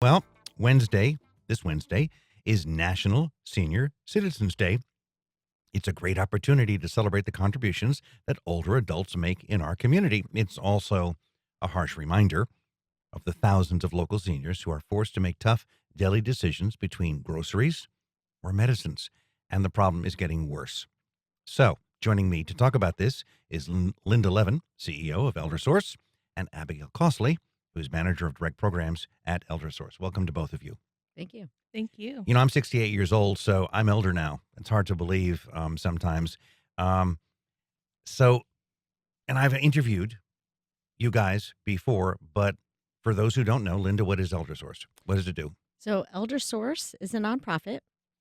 Well, this Wednesday, is National Senior Citizens Day. It's a great opportunity to celebrate the contributions that older adults make in our community. It's also a harsh reminder of the thousands of local seniors who are forced to make tough daily decisions between groceries or medicines. And the problem is getting worse. So, joining me to talk about this is Linda Levin, CEO of ElderSource, and Abigail Costly, who's manager of direct programs at ElderSource. Welcome to both of you. Thank you. Thank you. I'm 68 years old, so I'm elder now. It's hard to believe sometimes. Um, so, and I've interviewed you guys before, but for those who don't know, Linda, what is ElderSource? What does it do? So, ElderSource is a nonprofit.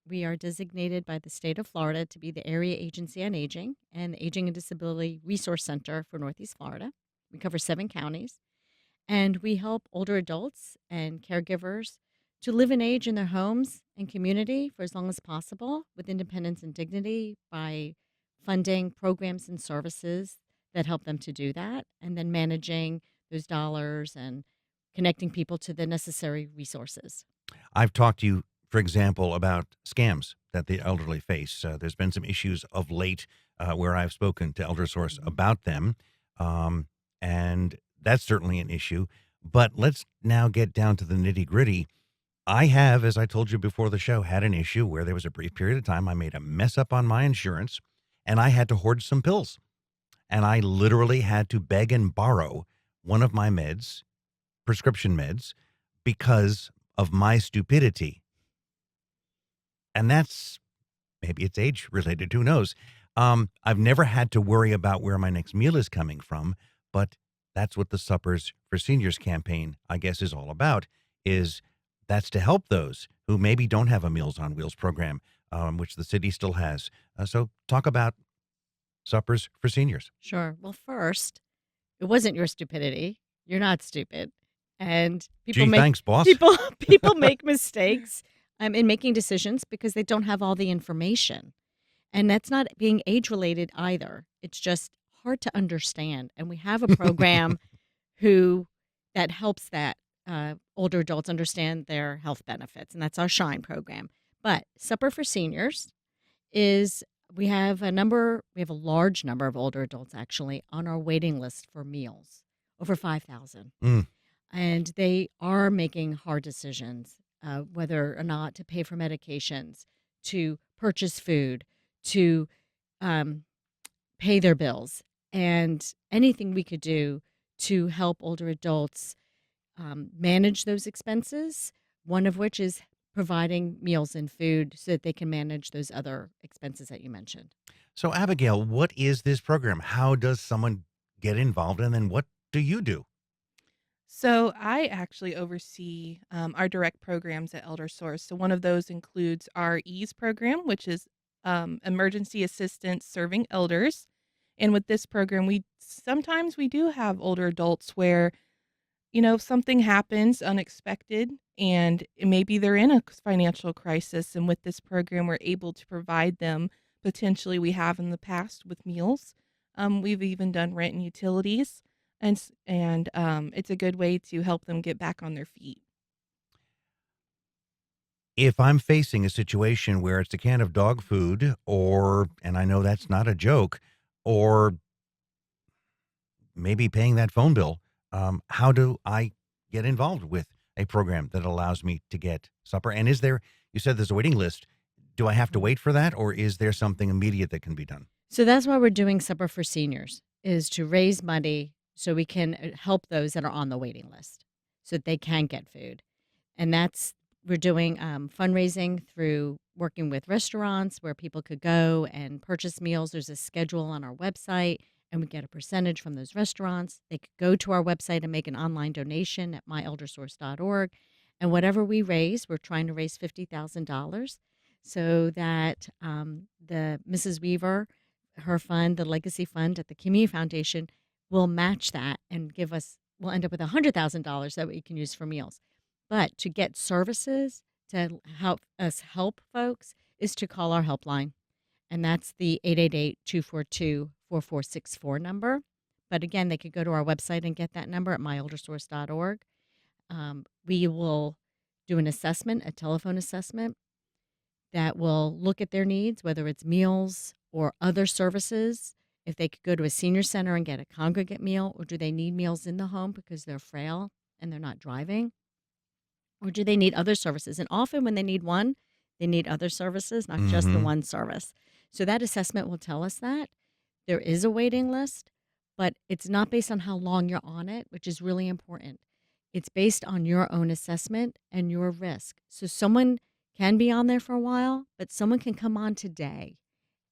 We are designated by the state of Florida to be the Area Agency on Aging and the Aging and Disability Resource Center for Northeast Florida. We cover 7 counties, and we help older adults and caregivers to live and age in their homes and community for as long as possible with independence and dignity by funding programs and services that help them to do that, and then managing those dollars and connecting people to the necessary resources. I've talked to you, for example, about scams that the elderly face. There's been some issues of late where I've spoken to ElderSource about them, and that's certainly an issue. But let's now get down to the nitty gritty. I have, as I told you before the show, had an issue where there was a brief period of time I made a mess up on my insurance and I had to hoard some pills. And I literally had to beg and borrow one of my meds, prescription meds, because of my stupidity. And that's maybe it's age related, who knows? I've never had to worry about where my next meal is coming from, but that's what the Suppers for Seniors campaign, I guess, is all about, is that's to help those who maybe don't have a Meals on Wheels program, which the city still has. So talk about Suppers for Seniors. Sure. Well, first, it wasn't your stupidity. You're not stupid. And Gee, thanks, boss. people make mistakes in making decisions because they don't have all the information. And that's not being age related either. It's just hard to understand. And we have a program who that helps that older adults understand their health benefits, and that's our Shine program. But Supper for Seniors is we have a large number of older adults actually on our waiting list for meals, over 5,000. Mm. And they are making hard decisions, whether or not to pay for medications, to purchase food, to pay their bills, and anything we could do to help older adults manage those expenses, one of which is providing meals and food so that they can manage those other expenses that you mentioned. So, Abigail, what is this program? How does someone get involved? And then what do you do? So I actually oversee our direct programs at ElderSource. So one of those includes our EASE program, which is emergency assistance serving elders. And with this program, we do have older adults where something happens unexpected and maybe they're in a financial crisis. And with this program, we're able to provide them potentially we have in the past with meals. We've even done rent and utilities. And it's a good way to help them get back on their feet. If I'm facing a situation where it's a can of dog food, and I know that's not a joke, or maybe paying that phone bill, how do I get involved with a program that allows me to get supper? And you said there's a waiting list. Do I have to wait for that, or is there something immediate that can be done? So that's why we're doing Supper for Seniors, is to raise money so we can help those that are on the waiting list so that they can get food. And we're doing fundraising through working with restaurants where people could go and purchase meals. There's a schedule on our website, and we get a percentage from those restaurants. They could go to our website and make an online donation at myeldersource.org. And whatever we raise, we're trying to raise $50,000 so that the Mrs. Weaver, her fund, the Legacy Fund at the Community Foundation, will match that and we'll end up with $100,000 that we can use for meals. But to get services to help us help folks is to call our helpline. And that's the 888-242-4464 number. But again, they could go to our website and get that number at myeldersource.org. We will do an assessment, a telephone assessment that will look at their needs, whether it's meals or other services. If they could go to a senior center and get a congregate meal, or do they need meals in the home because they're frail and they're not driving? Or do they need other services? And often when they need one, they need other services, not just the Mm-hmm. one service. So that assessment will tell us that. There is a waiting list, but it's not based on how long you're on it, which is really important. It's based on your own assessment and your risk. So someone can be on there for a while, but someone can come on today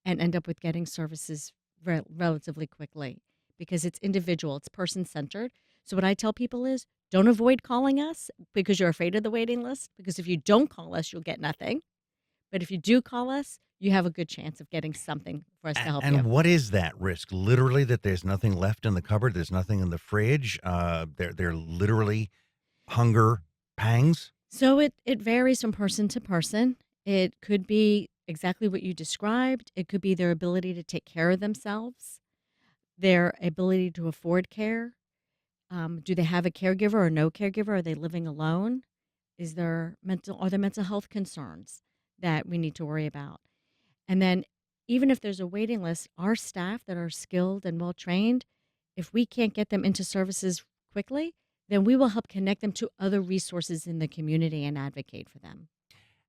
and end up with getting services relatively quickly because it's individual, it's person centered. So, what I tell people is don't avoid calling us because you're afraid of the waiting list, because if you don't call us, you'll get nothing. But if you do call us, you have a good chance of getting something for us to help And you. what is that risk? Literally, that there's nothing left in the cupboard, there's nothing in the fridge. They're literally hunger pangs. So, it varies from person to person. It could be exactly what you described, it could be their ability to take care of themselves, their ability to afford care. Do they have a caregiver or no caregiver? Are they living alone? Are there mental health concerns that we need to worry about? And then even if there's a waiting list, our staff that are skilled and well trained, if we can't get them into services quickly, then we will help connect them to other resources in the community and advocate for them.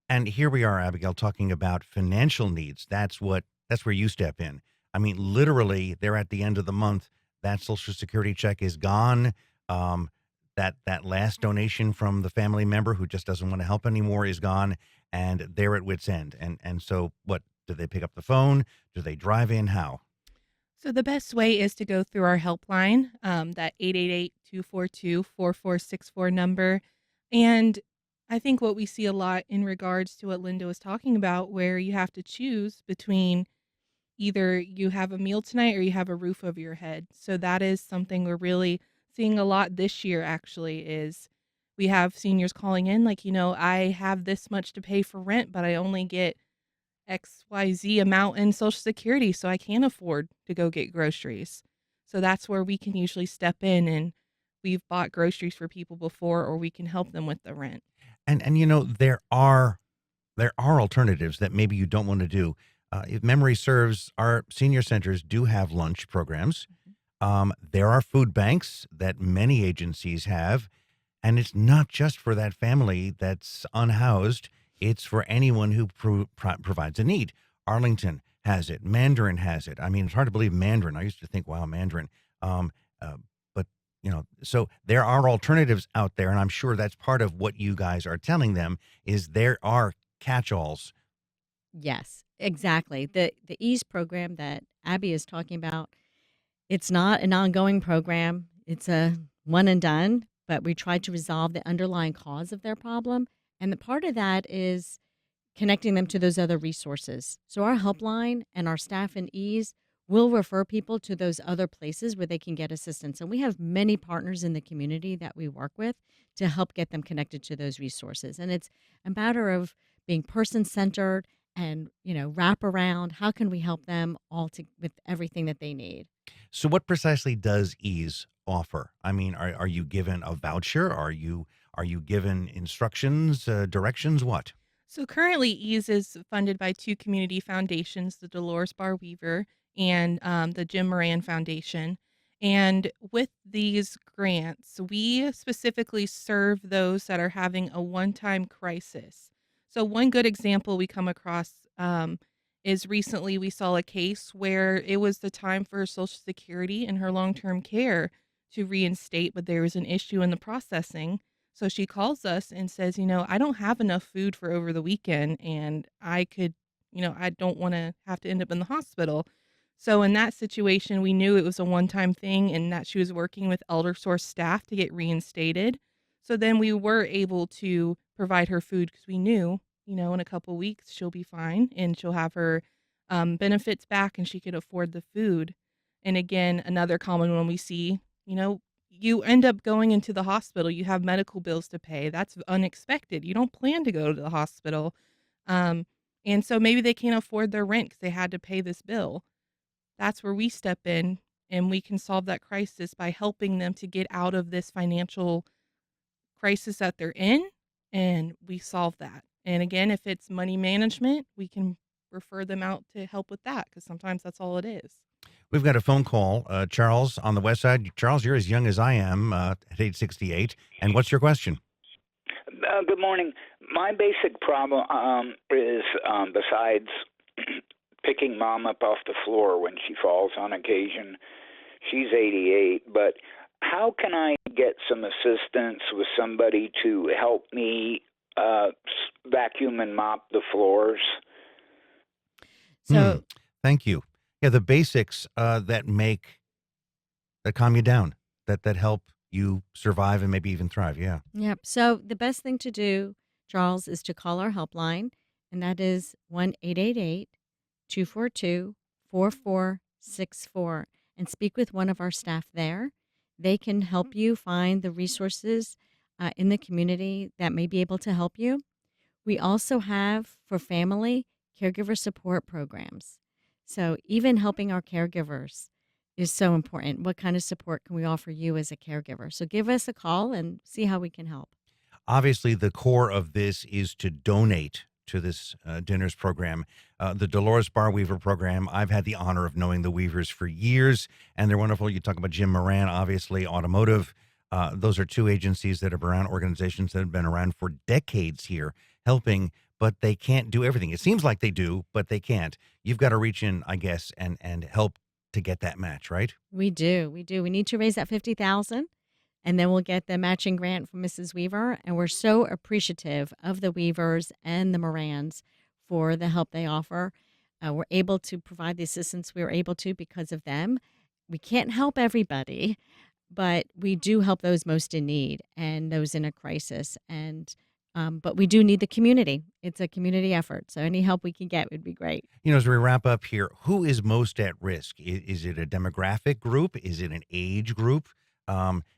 And here we are, Abigail, talking about financial needs. That's where you step in. I mean, literally, they're at the end of the month. That Social Security check is gone. Um, that last donation from the family member who just doesn't want to help anymore is gone, and they're at wits' end. And so, what do they pick up the phone? Do they drive in? How? So the best way is to go through our helpline, that 888-242-4464 number. And I think what we see a lot in regards to what Linda was talking about, where you have to choose between either you have a meal tonight or you have a roof over your head. So that is something we're really seeing a lot this year actually is we have seniors calling in like, I have this much to pay for rent, but I only get XYZ amount in Social Security, so I can't afford to go get groceries. So that's where we can usually step in and we've bought groceries for people before or we can help them with the rent. And there are alternatives that maybe you don't want to do. If memory serves, our senior centers do have lunch programs. Mhm. There are food banks that many agencies have, and it's not just for that family that's unhoused. It's for anyone who provides a need. Arlington has it. Mandarin has it. I mean, it's hard to believe Mandarin. I used to think, wow, Mandarin. Um, uh, but so there are alternatives out there, and I'm sure that's part of what you guys are telling them is there are catch-alls. Yes, exactly. The EASE program that Abby is talking about, it's not an ongoing program. It's a one and done, but we try to resolve the underlying cause of their problem. And the part of that is connecting them to those other resources. So our helpline and our staff in EASE will refer people to those other places where they can get assistance. And we have many partners in the community that we work with to help get them connected to those resources. And it's a matter of being person centered and, wrap around. How can we help them with everything that they need? So what precisely does ease offer? I mean, are you given a voucher? Are you given instructions, directions? What? So currently, EASE is funded by two community foundations, the Dolores Bar Weaver and the Jim Moran Foundation. And with these grants, we specifically serve those that are having a one time crisis. So, one good example we come across is recently we saw a case where it was the time for her Social Security and her long term care to reinstate, but there was an issue in the processing. So she calls us and says, I don't have enough food for over the weekend and I could, I don't want to have to end up in the hospital. So in that situation, we knew it was a one-time thing and that she was working with ElderSource staff to get reinstated. So then we were able to provide her food because we knew, in a couple weeks she'll be fine and she'll have her benefits back and she could afford the food. And again, another common one we see, you end up going into the hospital, you have medical bills to pay. That's unexpected. You don't plan to go to the hospital. Um, and so maybe they can't afford their rent because they had to pay this bill. That's where we step in and we can solve that crisis by helping them to get out of this financial crisis that they're in and we solve that. And again, if it's money management, we can refer them out to help with that because sometimes that's all it is. We've got a phone call. Charles on the west side. Charles, you're as young as I am at age 68. And what's your question? Good morning. My basic problem is besides picking mom up off the floor when she falls on occasion, she's 88, but how can I get some assistance with somebody to help me vacuum and mop the floors? Hmm. So, Thank you. Yeah, the basics that calm you down, that help you survive and maybe even thrive. Yeah. yep. So the best thing to do, Charles, is to call our helpline, and that is 1-888-242-4464, and speak with one of our staff there. They can help you find the resources in the community that may be able to help you. We also have for family caregiver support programs. So even helping our caregivers is so important. What kind of support can we offer you as a caregiver? So give us a call and see how we can help. Obviously, the core of this is to donate to this dinners program. The Dolores Bar Weaver program, I've had the honor of knowing the Weavers for years, and they're wonderful. You talk about Jim Moran, obviously, automotive. Those are two agencies that have around, organizations that have been around for decades here helping, but they can't do everything. It seems like they do, but they can't. You've got to reach in, I guess, and help to get that match, right? We do. We do. We need to raise that 50,000, and then we'll get the matching grant from Mrs. Weaver, and we're so appreciative of the Weavers and the Morans for the help they offer. We're able to provide the assistance we were able to because of them. We can't help everybody, but we do help those most in need and those in a crisis. And but we do need the community. It's a community effort, so any help we can get would be great. As we wrap up here, who is most at risk? Is it a demographic group? Is it an age group?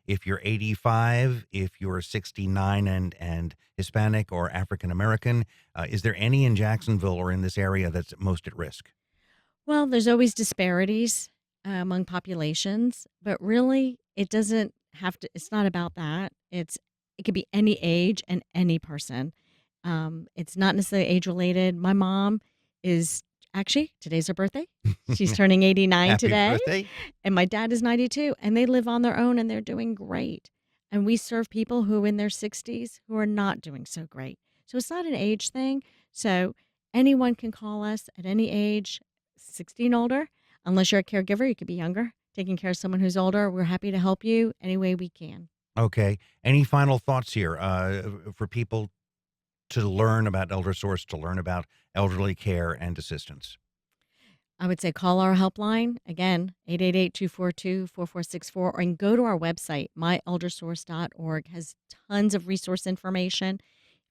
If you're 85, if you're 69 and Hispanic or African American, is there any in Jacksonville or in this area that's most at risk? Well, there's always disparities among populations, but really, it doesn't have to. It's not about that. It could be any age and any person. It's not necessarily age related. My mom is actually today's her birthday. She's turning 89 Happy today, birthday. and my dad is 92, and they live on their own and they're doing great. And we serve people who in their 60s who are not doing so great. So it's not an age thing. So anyone can call us at any age, 60 and older. Unless you're a caregiver, you could be younger, taking care of someone who's older. We're happy to help you any way we can. Okay. Any final thoughts here for people to learn about ElderSource, to learn about elderly care and assistance? I would say call our helpline again, 888-242-4464, or you can go to our website, myeldersource.org. Has tons of resource information.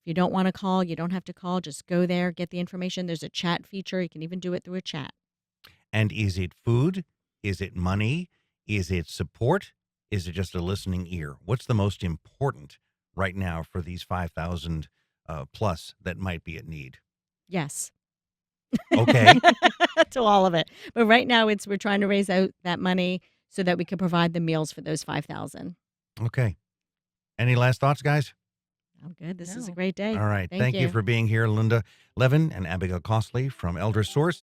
If you don't want to call, you don't have to call. Just go there, get the information. There's a chat feature. You can even do it through a chat. And is it food? Is it money? Is it support? Is it just a listening ear? What's the most important right now for these 5,000 plus that might be at need? Yes. Okay. To all of it. But right now we're trying to raise out that money so that we can provide the meals for those 5,000. Okay. Any last thoughts, guys? Oh, good. This is a No. great day. All right. Thank Thank you you. for being here, Linda Levin and Abigail Costly from ElderSource.